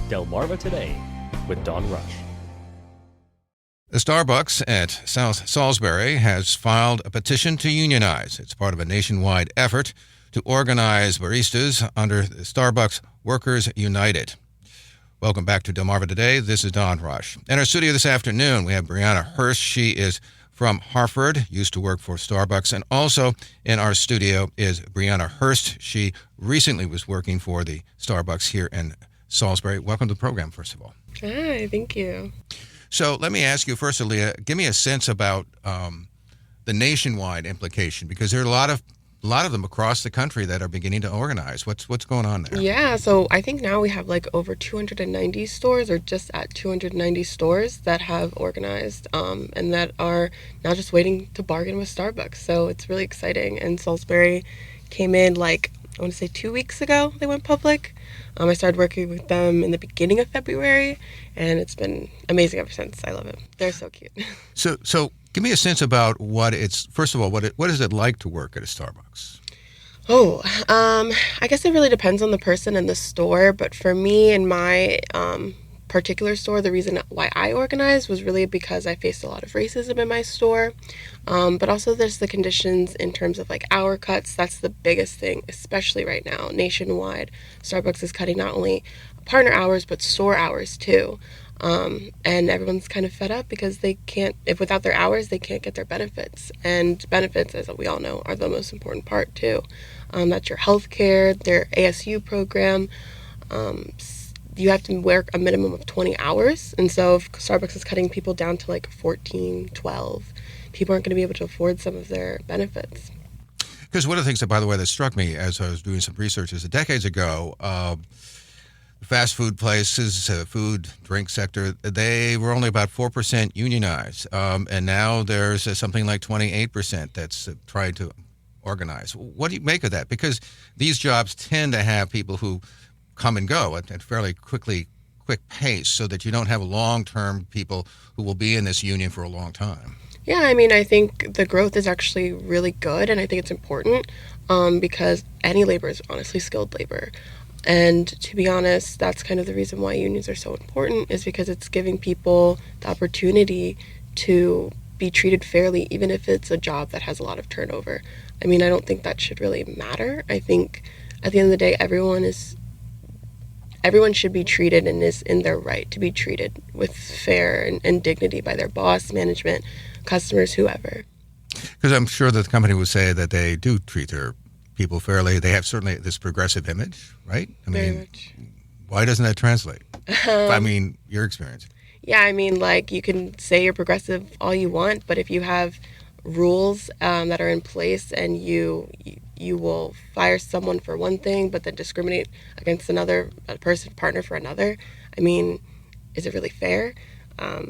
Delmarva Today with Don Rush. The Starbucks at South Salisbury has filed a petition to unionize. It's part of a nationwide effort to organize baristas under Starbucks Workers United. Welcome back to Delmarva Today. This is Don Rush. In our studio this afternoon, we have Brianna Hurst. She is from Hartford, used to work for Starbucks. And also in our studio is Brianna Hurst. She recently was working for the Starbucks here in Salisbury. Welcome to the program, first of all. Hi, thank you. So let me ask you first, Aaliyah, give me a sense about the nationwide implication, because there are a lot of them across the country that are beginning to organize. What's going on there? Yeah, so I think now we have like over 290 stores, or just at 290 stores that have organized and that are now just waiting to bargain with Starbucks. So it's really exciting. And Salisbury came in I want to say 2 weeks ago they went public. I started working with them in the beginning of February, and it's been amazing ever since. I love it. They're so cute. So give me a sense about what is it like to work at a Starbucks? Oh, I guess it really depends on the person and the store. But for me and my particular store, the reason why I organized was really because I faced a lot of racism in my store. But also there's the conditions in terms of like hour cuts. That's the biggest thing, especially right now, nationwide. Starbucks is cutting not only partner hours, but store hours too. And everyone's kind of fed up because if without their hours, they can't get their benefits. And benefits, as we all know, are the most important part too. That's your health care, their ASU program. You have to work a minimum of 20 hours. And so if Starbucks is cutting people down to like 14, 12, people aren't going to be able to afford some of their benefits. Because one of the things that, by the way, that struck me as I was doing some research is that decades ago, fast food places, food, drink sector, they were only about 4% unionized. And now there's something like 28% that's trying to organize. What do you make of that? Because these jobs tend to have people who come and go at fairly quick pace, so that you don't have long-term people who will be in this union for a long time. Yeah, I mean, I think the growth is actually really good, and I think it's important because any labor is honestly skilled labor. And to be honest, that's kind of the reason why unions are so important, is because it's giving people the opportunity to be treated fairly, even if it's a job that has a lot of turnover. I mean, I don't think that should really matter. I think at the end of the day, everyone should be treated and is in their right to be treated with fair and dignity by their boss, management, customers, whoever. Because I'm sure that the company would say that they do treat their people fairly. They have certainly this progressive image, right? I mean, very much. Why doesn't that translate? I mean, your experience. Yeah, I mean, like, you can say you're progressive all you want, but if you have rules that are in place and you will fire someone for one thing but then discriminate against another partner for another, I mean, is it really fair? I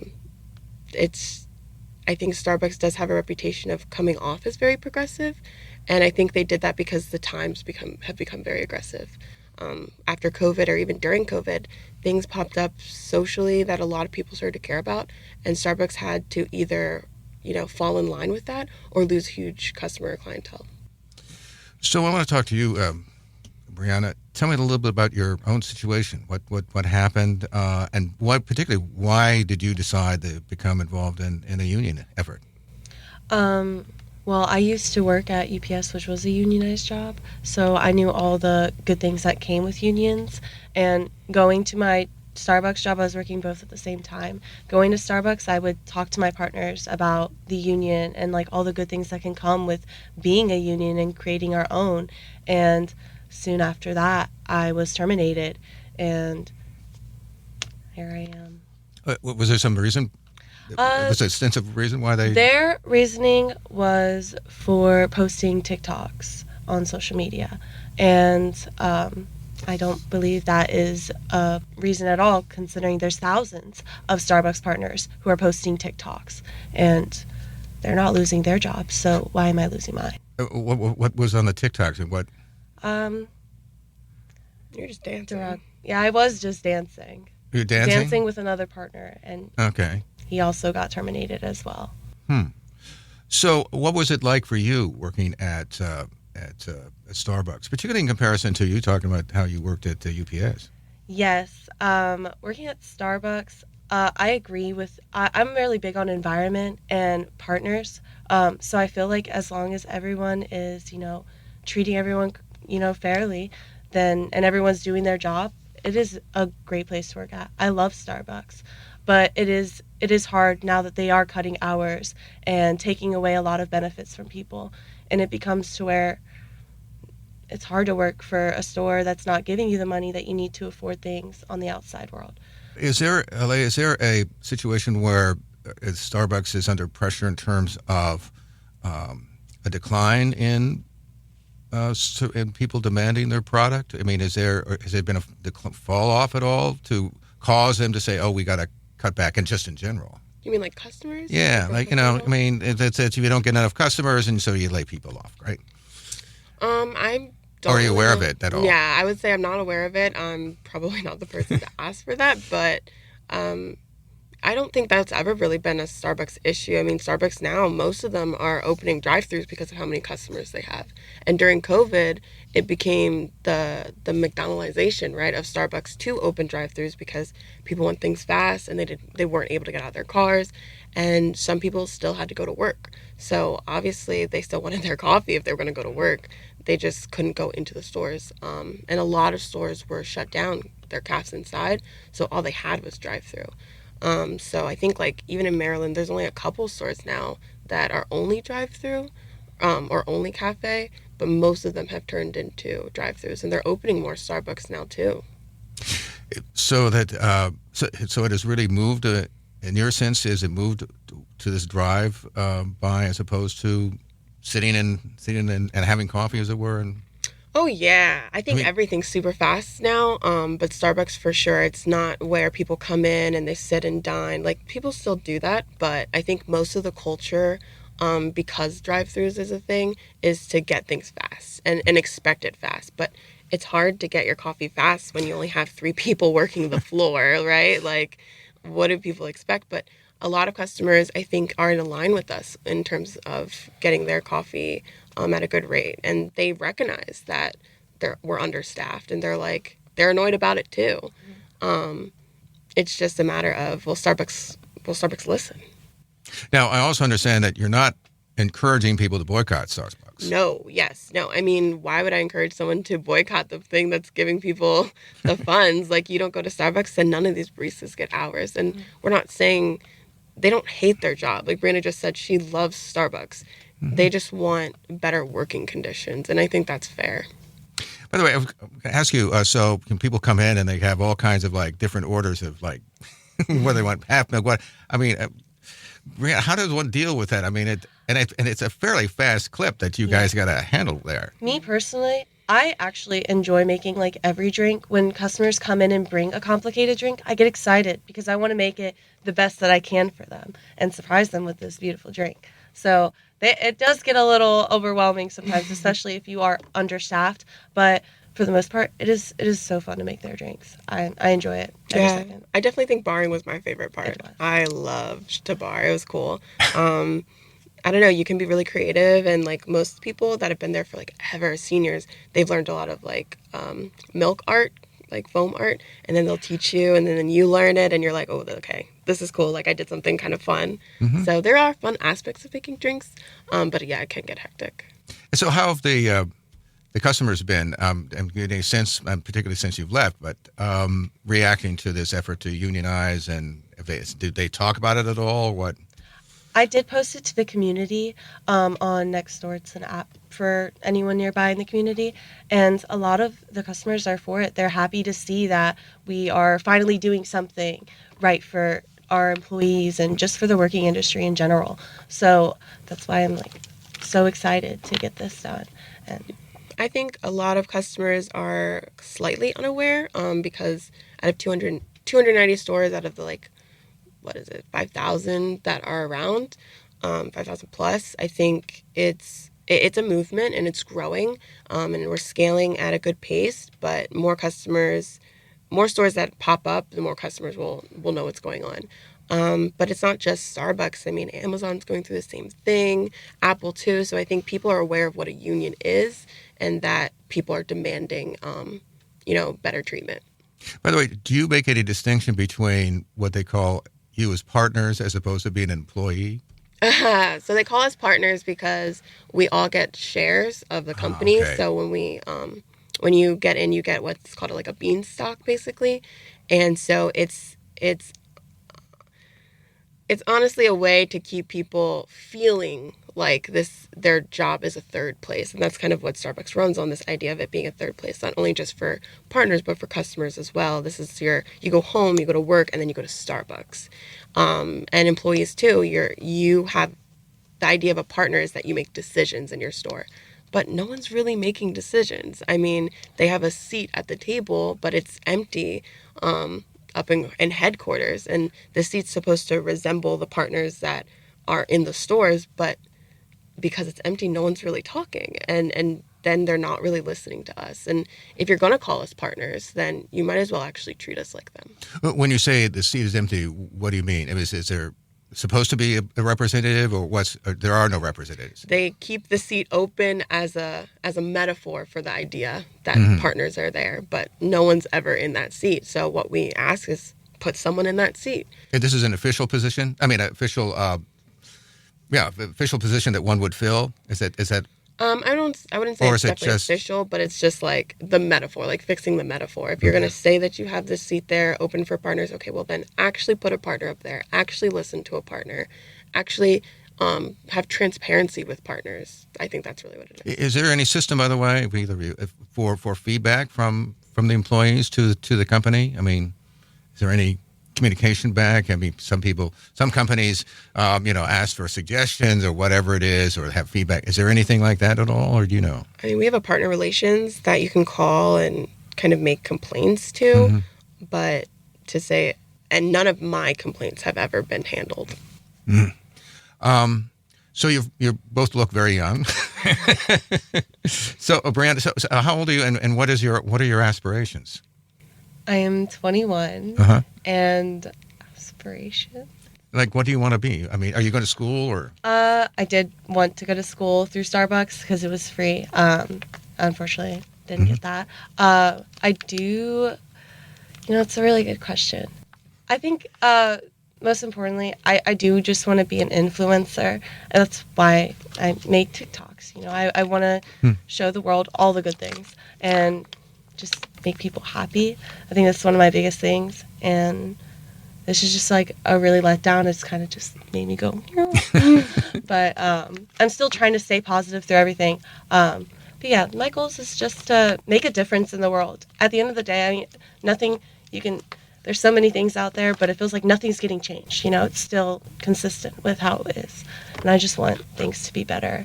think Starbucks does have a reputation of coming off as very progressive, and I think they did that because the times have become very aggressive. After COVID, or even during COVID, things popped up socially that a lot of people started to care about, and Starbucks had to either fall in line with that or lose huge customer clientele. So I want to talk to you, Brianna. Tell me a little bit about your own situation. What happened, and why did you decide to become involved in a union effort? Well, I used to work at UPS, which was a unionized job, so I knew all the good things that came with unions. And going to my Starbucks job, I was working both at the same time. Going to Starbucks, I would talk to my partners about the union and like all the good things that can come with being a union and creating our own. And soon after that, I was terminated, and here I am. Was there some reason? Was there a extensive reason why they? Their reasoning was for posting TikToks on social media, and I don't believe that is a reason at all, considering there's thousands of Starbucks partners who are posting TikToks, and they're not losing their jobs, so why am I losing mine? What was on the TikToks, and what? You're just dancing. Yeah, I was just dancing. You're dancing? Dancing with another partner, and okay. He also got terminated as well. So what was it like for you working at Starbucks, particularly in comparison to you talking about how you worked at UPS? Yes. Working at Starbucks, I agree with. I'm really big on environment and partners. So I feel like as long as everyone is, treating everyone, fairly, then and everyone's doing their job, it is a great place to work at. I love Starbucks, but it is hard now that they are cutting hours and taking away a lot of benefits from people, and it becomes to where it's hard to work for a store that's not giving you the money that you need to afford things on the outside world. Is there a situation where Starbucks is under pressure in terms of a decline in people demanding their product? I mean, has there been a fall off at all to cause them to say, "Oh, we got to cut back," and just in general? You mean like customers? Yeah, Like, I mean, it's if you don't get enough customers, and so you lay people off, right? I don't. Or are you really aware of know. it at all? Yeah, I would say I'm not aware of it. I'm probably not the person to ask for that, but um, I don't think that's ever really been a Starbucks issue. I mean, Starbucks now, most of them are opening drive-throughs because of how many customers they have. And during COVID, it became the McDonaldization, right, of Starbucks to open drive-throughs because people want things fast and they weren't able to get out of their cars, and some people still had to go to work. So obviously, they still wanted their coffee if they were going to go to work. They just couldn't go into the stores, and a lot of stores were shut down. Their cafes inside, so all they had was drive-through. So I think like even in Maryland, there's only a couple stores now that are only drive-through, or only cafe, but most of them have turned into drive-throughs, and they're opening more Starbucks now too. So that so it has really moved. In your sense, is it moved to this drive by as opposed to sitting and having coffee, as it were? And Oh yeah, I I think mean, everything's super fast now. But Starbucks for sure, it's not where people come in and they sit and dine. Like people still do that, but I think most of the culture, because drive-throughs is a thing, is to get things fast and expect it fast. But it's hard to get your coffee fast when you only have three people working the floor, right? Like, what do people expect? But a lot of customers, I think, are in line with us in terms of getting their coffee at a good rate, and they recognize that we're understaffed, and they're annoyed about it too. Um, it's just a matter of will Starbucks listen? now I also understand that you're not encouraging people to boycott Starbucks. No, yes, no. I mean, why would I encourage someone to boycott the thing that's giving people the funds? Like, you don't go to Starbucks, and none of these baristas get hours. And we're not saying they don't hate their job. Like Brianna just said, she loves Starbucks. They just want better working conditions, and I think that's fair. By the way, I was going to ask you. So can people come in and they have all kinds of like different orders of like whether they want half milk? What I mean, how does one deal with that? I mean, it's a fairly fast clip that you guys got to handle there. Me personally, I actually enjoy making like every drink. When customers come in and bring a complicated drink, I get excited because I want to make it the best that I can for them and surprise them with this beautiful drink. So it does get a little overwhelming sometimes, especially if you are understaffed. But for the most part, it is so fun to make their drinks. I enjoy it every second. I definitely think barring was my favorite part. It was. I loved to bar. It was cool. I don't know, you can be really creative, and like most people that have been there for like ever, seniors, they've learned a lot of like milk art, like foam art, and then they'll teach you, and then you learn it, and you're like, oh, okay, this is cool. Like I did something kind of fun. So there are fun aspects of making drinks, but yeah, it can get hectic. So how have the customers been? I'm getting a sense, particularly since you've left, but reacting to this effort to unionize, and did they talk about it at all? Or what? I did post it to the community on Nextdoor. It's an app for anyone nearby in the community. And a lot of the customers are for it. They're happy to see that we are finally doing something right for our employees and just for the working industry in general. So that's why I'm like so excited to get this done. And I think a lot of customers are slightly unaware, because out of 290 stores out of the like, what is it, 5,000 that are around, 5,000 plus, I think it's a movement and it's growing, and we're scaling at a good pace, but more stores that pop up, the more customers will know what's going on. But it's not just Starbucks. I mean, Amazon's going through the same thing, Apple too. So I think people are aware of what a union is and that people are demanding, better treatment. By the way, do you make any distinction between what they call you as partners as opposed to being an employee? So they call us partners because we all get shares of the company. Okay. So when you get in, you get what's called like a beanstalk, basically, and so it's honestly a way to keep people feeling like their job is a third place. And that's kind of what Starbucks runs on, this idea of it being a third place, not only just for partners, but for customers as well. This is you go home, you go to work, and then you go to Starbucks. And employees too, you have the idea of a partner is that you make decisions in your store. But no one's really making decisions. I mean, they have a seat at the table, but it's empty. Up in headquarters, and the seat's supposed to resemble the partners that are in the stores, but because it's empty, no one's really talking, and then they're not really listening to us. And if you're going to call us partners, then you might as well actually treat us like them. When you say the seat is empty, what do you mean? Is there supposed to be a representative, or there are no representatives? They keep the seat open as a metaphor for the idea that partners are there, but no one's ever in that seat. So what we ask is put someone in that seat. And this is an official position? I mean, official position that one would fill? Is that I wouldn't say or it's is it definitely just official, but it's just like the metaphor, like fixing the metaphor. If you're going to say that you have this seat there open for partners, okay, well then actually put a partner up there, actually listen to a partner, actually have transparency with partners. I think that's really what it is. Is there any system, by the way, for feedback from the employees to the company? I mean, is there any communication back? I mean, some companies, ask for suggestions or whatever it is, or have feedback. Is there anything like that at all, or do you know? I mean, we have a partner relations that you can call and kind of make complaints to, but and none of my complaints have ever been handled. So you both look very young. So, Brianna, so how old are you, and what are your aspirations? I am 21, and aspiration. Like, what do you want to be? I mean, are you going to school or? I did want to go to school through Starbucks because it was free. Unfortunately, didn't get that. I do. It's a really good question. I think most importantly, I do just want to be an influencer. And that's why I make TikToks. I want to show the world all the good things and just make people happy. I think that's one of my biggest things. And this is just like a really letdown. It's kind of just made me go, but I'm still trying to stay positive through everything. But yeah, my goals is just to make a difference in the world. At the end of the day, I mean, nothing you can. There's so many things out there, but it feels like nothing's getting changed. It's still consistent with how it is. And I just want things to be better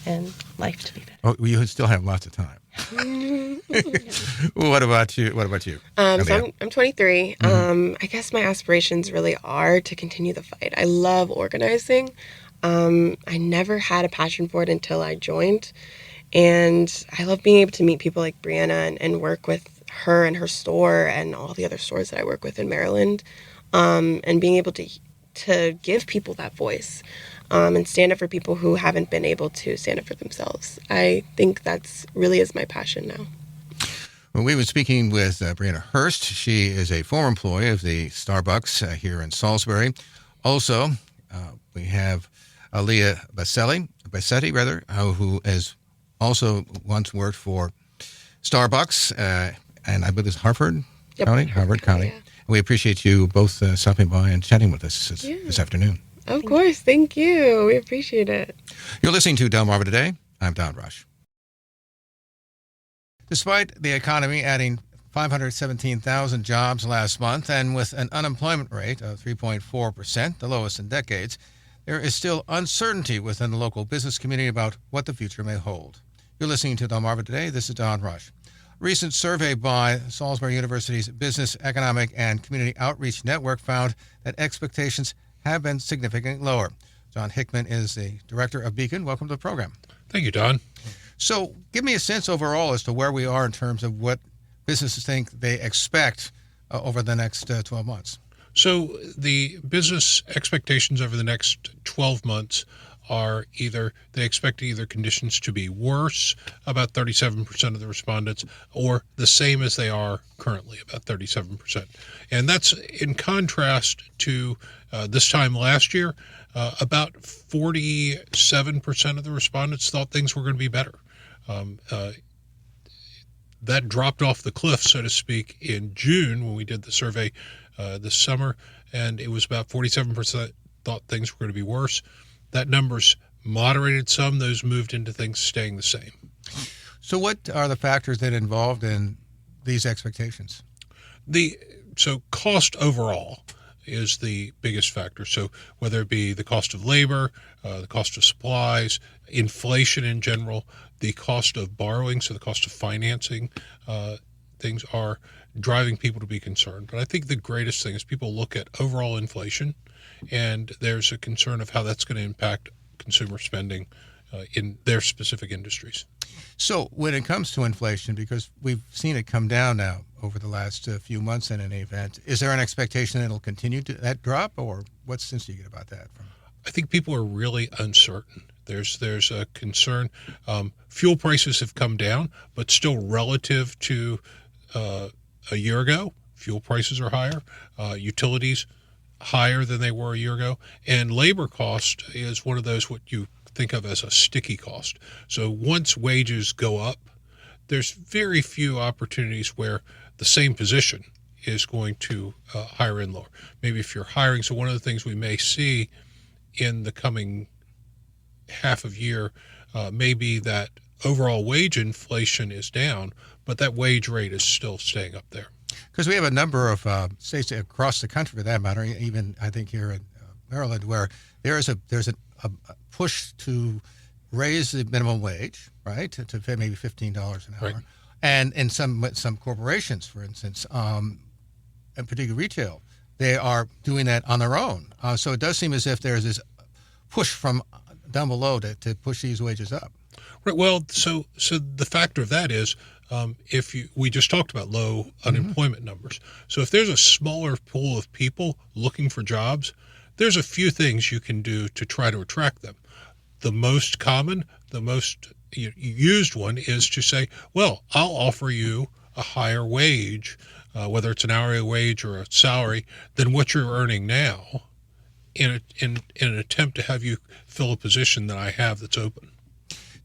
and life to be better. Oh, you still have lots of time. What about you? So I'm 23. I guess my aspirations really are to continue the fight. I love organizing. I never had a passion for it until I joined. And I love being able to meet people like Brianna and work with her and her store and all the other stores that I work with in Maryland, and being able to give people that voice, and stand up for people who haven't been able to stand up for themselves. I think that's really is my passion now. Well, we were speaking with Brianna Hurst. She is a former employee of the Starbucks here in Salisbury. Also, we have Leah Bassetti, who has also once worked for Starbucks, and I believe it's Harford County. Yeah. We appreciate you both stopping by and chatting with us this afternoon. Of course. Thank you. We appreciate it. You're listening to Delmarva Today. I'm Don Rush. Despite the economy adding 517,000 jobs last month, and with an unemployment rate of 3.4%, the lowest in decades, there is still uncertainty within the local business community about what the future may hold. You're listening to Delmarva Today. This is Don Rush. A recent survey by Salisbury University's Business, Economic, and Community Outreach Network found that expectations have been significantly lower. John Hickman is the director of Beacon. Welcome to the program. Thank you, Don. So give me a sense overall as to where we are in terms of what businesses think they expect over the next 12 months. So the business expectations over the next 12 months are they expect either conditions to be worse, about 37% of the respondents, or the same as they are currently, about 37%. And that's in contrast to this time last year, about 47% of the respondents thought things were going to be better. That dropped off the cliff, so to speak, in June when we did the survey this summer, and it was about 47% thought things were going to be worse. That number's moderated some. Those moved into things staying the same. So what are the factors that involved in these expectations? So cost overall is the biggest factor. So whether it be the cost of labor, the cost of supplies, inflation in general, the cost of borrowing, so the cost of financing, things are driving people to be concerned. But I think the greatest thing is people look at overall inflation, and there's a concern of how that's going to impact consumer spending in their specific industries. So when it comes to inflation, because we've seen it come down now over the last few months in any event, is there an expectation that it'll continue to that drop, or what sense do you get about that? I think people are really uncertain. There's a concern. Fuel prices have come down, but still relative to a year ago, fuel prices are higher. Utilities higher than they were a year ago, and labor cost is one of those what you think of as a sticky cost. So once wages go up, there's very few opportunities where the same position is going to hire and lower. Maybe if you're hiring, so one of the things we may see in the coming half of year may be that overall wage inflation is down, but that wage rate is still staying up there. Because we have a number of states across the country, for that matter, even I think here in Maryland, where there's a push to raise the minimum wage, right, to maybe $15 an hour, right. And in some corporations, for instance, and particularly retail, they are doing that on their own. So it does seem as if there's this push from down below to push these wages up. Right. Well, so the factor of that is we just talked about low unemployment numbers. So if there's a smaller pool of people looking for jobs, there's a few things you can do to try to attract them. The most common, the most used one is to say, well, I'll offer you a higher wage, whether it's an hourly wage or a salary, than what you're earning now in an attempt to have you fill a position that I have that's open.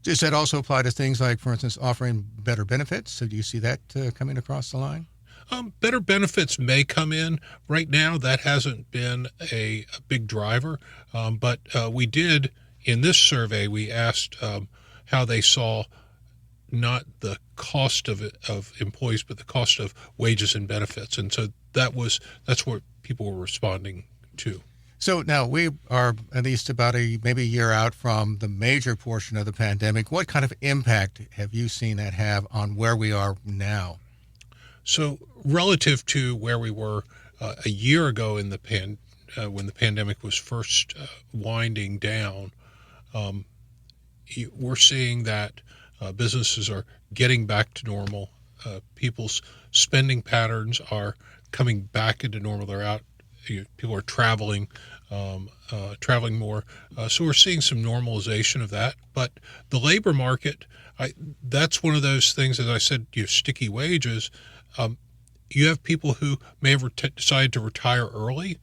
Does that also apply to things like, for instance, offering better benefits? So do you see that coming across the line? Better benefits may come in. Right now, that hasn't been a big driver. But we did, in this survey, we asked how they saw not the cost of employees, but the cost of wages and benefits. And so that's what people were responding to. So now we are at least about maybe a year out from the major portion of the pandemic. What kind of impact have you seen that have on where we are now? So relative to where we were a year ago in when the pandemic was first winding down, we're seeing that businesses are getting back to normal. People's spending patterns are coming back into normal. They're out. People are traveling more. So we're seeing some normalization of that. But the labor market, that's one of those things, as I said, sticky wages. You have people who may have decided to retire early.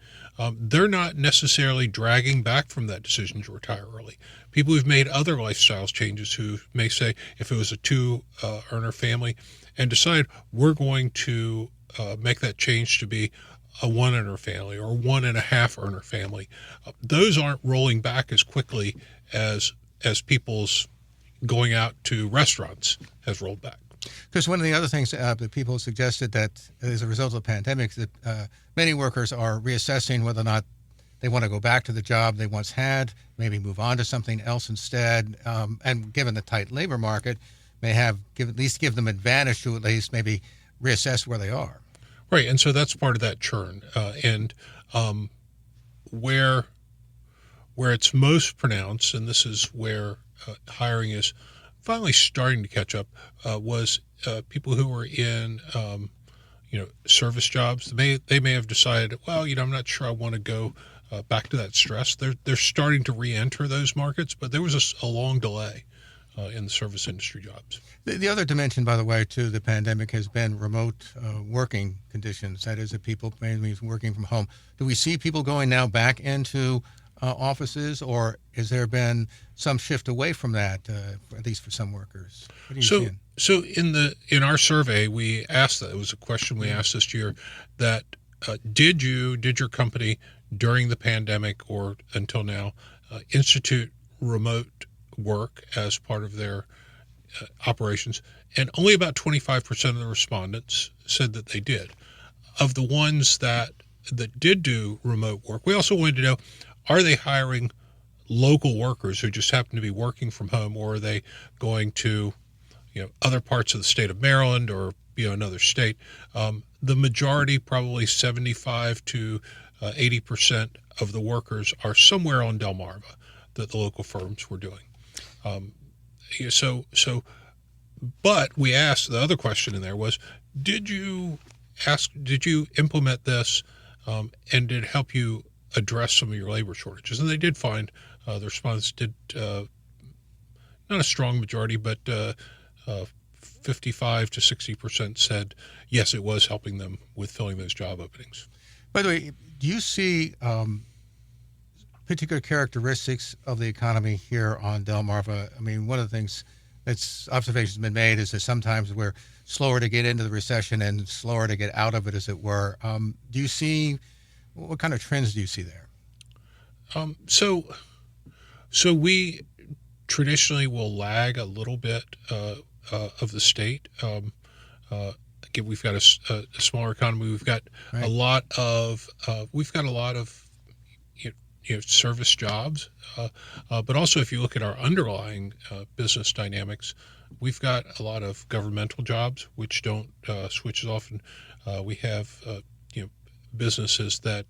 They're not necessarily dragging back from that decision to retire early. People who've made other lifestyle changes who may say, if it was a two-earner family, and decide we're going to make that change to be a one-earner family or 1.5 earner family, those aren't rolling back as quickly as people's going out to restaurants has rolled back. Because one of the other things that people suggested that as a result of the pandemic, that many workers are reassessing whether or not they want to go back to the job they once had, maybe move on to something else instead, and given the tight labor market, may at least give them advantage to at least maybe reassess where they are. Right, and so that's part of that churn. And where it's most pronounced, and this is where hiring is finally starting to catch up, was people who were in service jobs. They may have decided, well, I'm not sure I want to go back to that stress. They're starting to re-enter those markets, but there was a long delay in the service industry jobs. The other dimension, by the way, to the pandemic has been remote working conditions. That is, that people mainly working from home. Do we see people going now back into offices, or has there been some shift away from that, at least for some workers? What are you seeing? So in our survey, we asked that. It was a question we asked this year that did your company during the pandemic or until now institute remote work as part of their operations? And only about 25% of the respondents said that they did. Of the ones that did do remote work, we also wanted to know, are they hiring local workers who just happen to be working from home, or are they going to other parts of the state of Maryland or another state? The majority, probably 75 to 80% of the workers are somewhere on Delmarva that the local firms were doing. But we asked, the other question in there was, did you implement this, and did it help you address some of your labor shortages? And they did find, the respondents did, not a strong majority, but 55 to 60% said, yes, it was helping them with filling those job openings. By the way, do you see particular characteristics of the economy here on Delmarva? I mean, one of the things that's observations been made is that sometimes we're slower to get into the recession and slower to get out of it, as it were. Do you see, what kind of trends do you see there? So we traditionally will lag a little bit of the state. Again, we've got a smaller economy. We've got Right. a lot of service jobs, but also if you look at our underlying business dynamics, we've got a lot of governmental jobs which don't switch as often. We have businesses that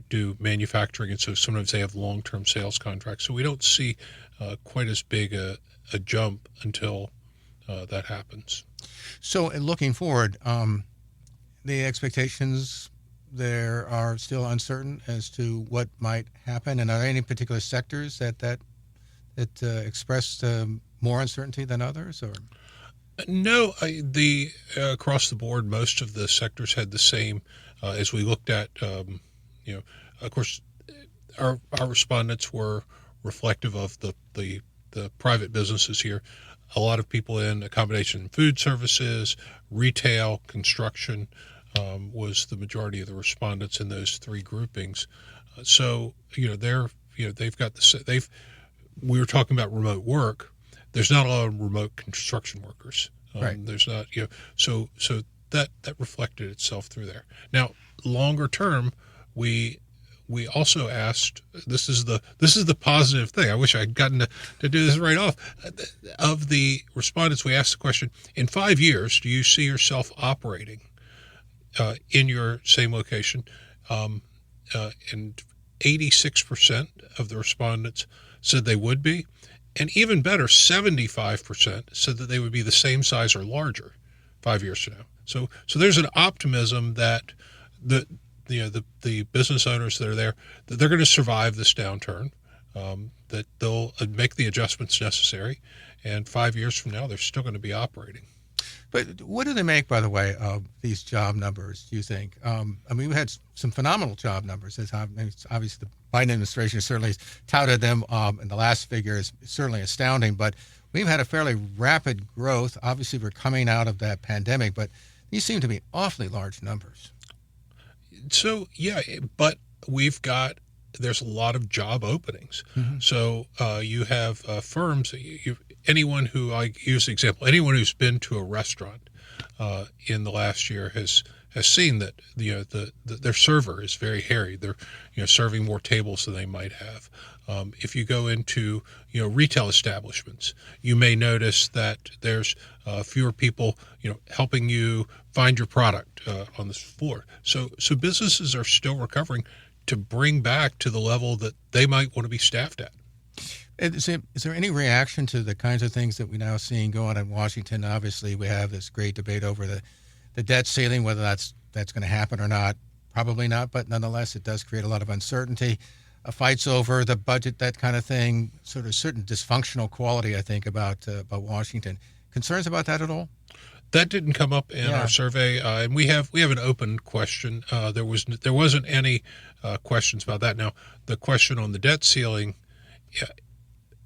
do manufacturing, and so sometimes they have long-term sales contracts. So we don't see quite as big a jump until that happens. So, looking forward, the expectations there are still uncertain as to what might happen. And are there any particular sectors that expressed more uncertainty than others? Or No, across the board, most of the sectors had the same. As we looked at, of course, our respondents were reflective of the private businesses here. A lot of people in accommodation and food services, retail, construction was the majority of the respondents in those three groupings. So they've got we were talking about remote work. There's not a lot of remote construction workers. Right. There's not, so that reflected itself through there. Now, longer term, we also asked, this is the positive thing. I wish I'd gotten to do this right off. Of the respondents, we asked the question, in 5 years, do you see yourself operating in your same location? And 86% of the respondents said they would be. And even better, 75% said that they would be the same size or larger 5 years from now. So there's an optimism that the business owners that are there, that they're going to survive this downturn, that they'll make the adjustments necessary, and 5 years from now they're still going to be operating. But what do they make, by the way, of these job numbers, do you think? We had some phenomenal job numbers. Obviously, the Biden administration certainly touted them, and the last figure is certainly astounding. But we've had a fairly rapid growth. Obviously, we're coming out of that pandemic, but these seem to be awfully large numbers. So, yeah, but there's a lot of job openings. Mm-hmm. So you have firms, anyone who, I use the example, anyone who's been to a restaurant in the last year has seen that their server is very hairy. They're serving more tables than they might have. If you go into retail establishments, you may notice that there's fewer people helping you find your product on this floor. So businesses are still recovering to bring back to the level that they might want to be staffed at. Is there any reaction to the kinds of things that we're now seeing go on in Washington? Obviously, we have this great debate over the debt ceiling, whether that's going to happen or not. Probably not, but nonetheless, it does create a lot of uncertainty. Fights over the budget, that kind of thing, sort of certain dysfunctional quality, I think, about Washington. Concerns about that at all? That didn't come up in our survey, and we have an open question. There wasn't any questions about that. Now, the question on the debt ceiling,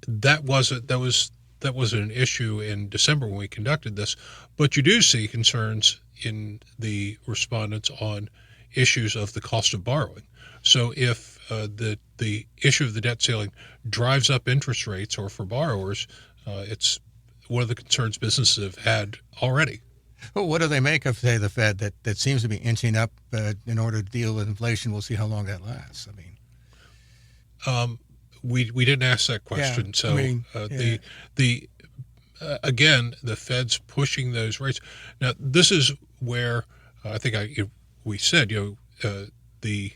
that wasn't an issue in December when we conducted this, but you do see concerns in the respondents on issues of the cost of borrowing. So if the issue of the debt ceiling drives up interest rates, or for borrowers, it's one of the concerns businesses have had already. Well, what do they make of, say, the Fed that seems to be inching up in order to deal with inflation? We'll see how long that lasts. I mean, we didn't ask that question. Yeah, So again, the Fed's pushing those rates. Now, this is where I think we said the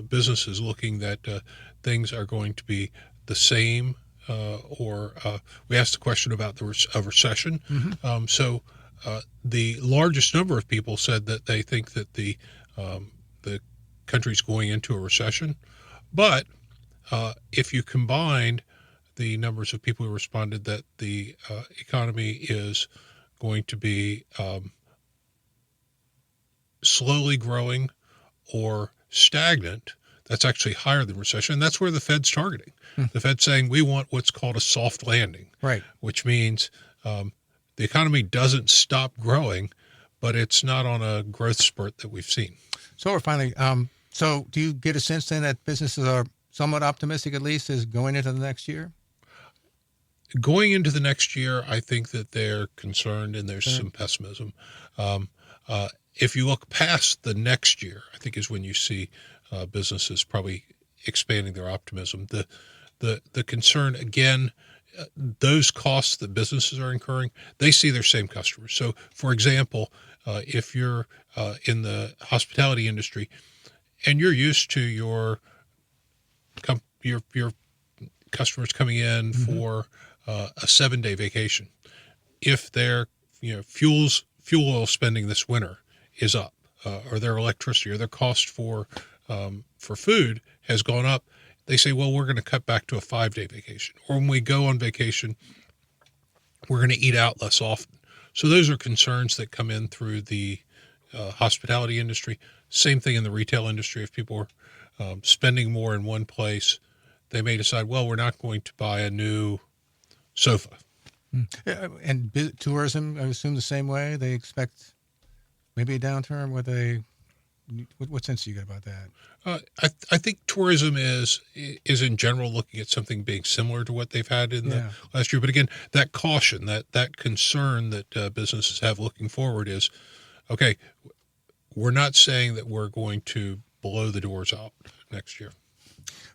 business is looking that things are going to be the same. Or we asked the question about a recession. Mm-hmm. So the largest number of people said that they think that the country's going into a recession. But if you combined the numbers of people who responded that the economy is going to be slowly growing or stagnant, that's actually higher than recession. That's where the Fed's targeting. The Fed's saying we want what's called a soft landing, right? Which means the economy doesn't stop growing, but it's not on a growth spurt that we've seen. So we're finally. So do you get a sense then that businesses are somewhat optimistic, at least, as going into the next year? Going into the next year, I think that they're concerned and there's some pessimism. If you look past the next year, I think is when you see businesses probably expanding their optimism. The concern, again, those costs that businesses are incurring, they see their same customers. So, for example, if you're in the hospitality industry and you're used to your customers coming in for a 7-day vacation, if their fuel oil spending this winter is up, or their electricity or their cost for food has gone up, they say, well, we're going to cut back to a 5-day vacation. Or when we go on vacation, we're going to eat out less often. So those are concerns that come in through the hospitality industry. Same thing in the retail industry. If people are spending more in one place, they may decide, well, we're not going to buy a new sofa. And tourism, I assume the same way. They expect maybe a downturn. What sense do you get about that? I think tourism is in general looking at something being similar to what they've had in the last year. But again, that caution, that concern that businesses have looking forward is, okay, we're not saying that we're going to blow the doors out next year.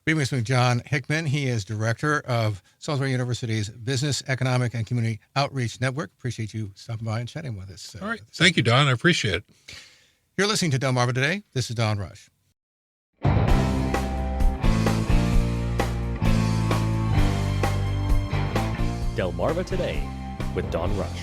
We've been with John Hickman. He is director of Salisbury University's Business, Economic, and Community Outreach Network. Appreciate you stopping by and chatting with us. All right. Thank you, Don. I appreciate it. You're listening to Delmarva Today. This is Don Rush. Delmarva Today with Don Rush.